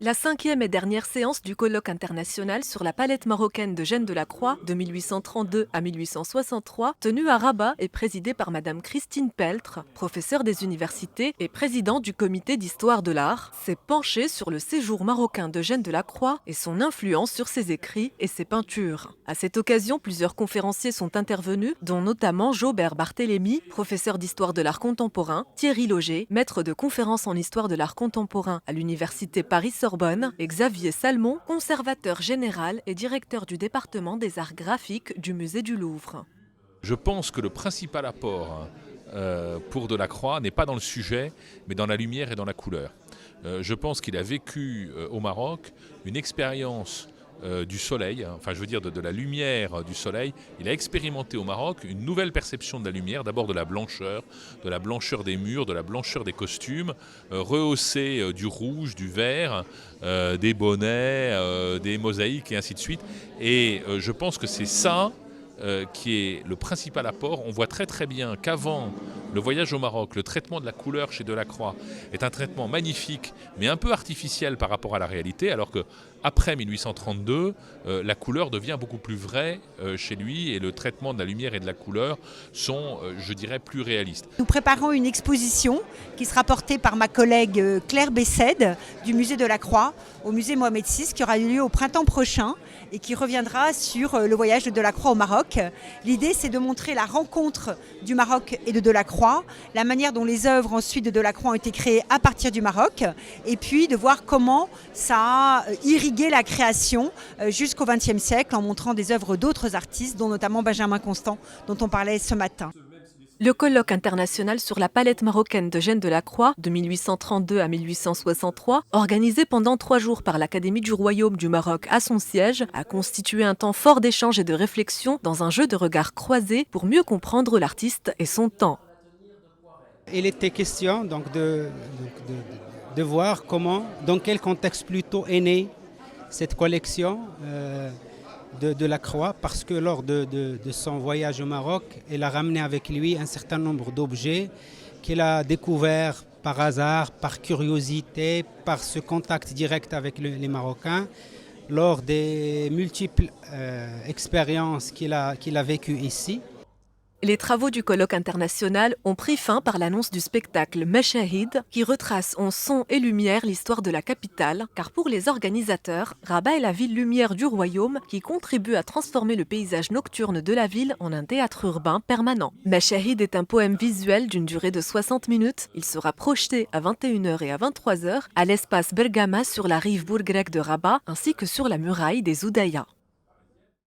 La cinquième et dernière séance du colloque international sur la palette marocaine de Jeanne de la Croix de 1832 à 1863, tenue à Rabat et présidée par Madame Christine Peltre, professeure des universités et présidente du comité d'histoire de l'art, s'est penchée sur le séjour marocain de Jeanne de la Croix et son influence sur ses écrits et ses peintures. À cette occasion, plusieurs conférenciers sont intervenus, dont notamment Jaubert Barthélemy, professeur d'histoire de l'art contemporain, Thierry Lauger, maître de conférences en histoire de l'art contemporain à l'université Paris-Sorbonne, et Xavier Salmon, conservateur général et directeur du département des arts graphiques du musée du Louvre. Je pense que le principal apport pour Delacroix n'est pas dans le sujet, mais dans la lumière et dans la couleur. Je pense qu'il a vécu au Maroc une expérience du soleil, enfin je veux dire de la lumière du soleil. Il a expérimenté au Maroc une nouvelle perception de la lumière, d'abord de la blancheur des murs, de la blancheur des costumes, rehaussée du rouge, du vert, des bonnets, des mosaïques et ainsi de suite. Et je pense que c'est ça qui est le principal apport. On voit très bien qu'avant le voyage au Maroc, le traitement de la couleur chez Delacroix est un traitement magnifique, mais un peu artificiel par rapport à la réalité, alors qu'après 1832, la couleur devient beaucoup plus vraie chez lui et le traitement de la lumière et de la couleur sont, je dirais, plus réalistes. Nous préparons une exposition qui sera portée par ma collègue Claire Bessède du musée Delacroix au musée Mohamed VI, qui aura lieu au printemps prochain et qui reviendra sur le voyage de Delacroix au Maroc. L'idée, c'est de montrer la rencontre du Maroc et de Delacroix, la manière dont les œuvres ensuite de Delacroix ont été créées à partir du Maroc, et puis de voir comment ça a irrigué la création jusqu'au XXe siècle en montrant des œuvres d'autres artistes, dont notamment Benjamin Constant, dont on parlait ce matin. Le colloque international sur la palette marocaine de Jeanne de la Croix de 1832 à 1863, organisé pendant 3 jours par l'Académie du Royaume du Maroc à son siège, a constitué un temps fort d'échange et de réflexion dans un jeu de regards croisés pour mieux comprendre l'artiste et son temps. Il était question donc de voir comment, dans quel contexte plutôt est née cette collection de Delacroix, parce que lors de son voyage au Maroc, il a ramené avec lui un certain nombre d'objets qu'il a découverts par hasard, par curiosité, par ce contact direct avec les Marocains, lors des multiples expériences qu'il a vécues ici. Les travaux du colloque international ont pris fin par l'annonce du spectacle Meshahid, qui retrace en son et lumière l'histoire de la capitale, car pour les organisateurs, Rabat est la ville lumière du royaume qui contribue à transformer le paysage nocturne de la ville en un théâtre urbain permanent. Meshahid est un poème visuel d'une durée de 60 minutes. Il sera projeté à 21h et à 23h à l'espace Bergama sur la rive bourg-grecque de Rabat, ainsi que sur la muraille des Oudayas.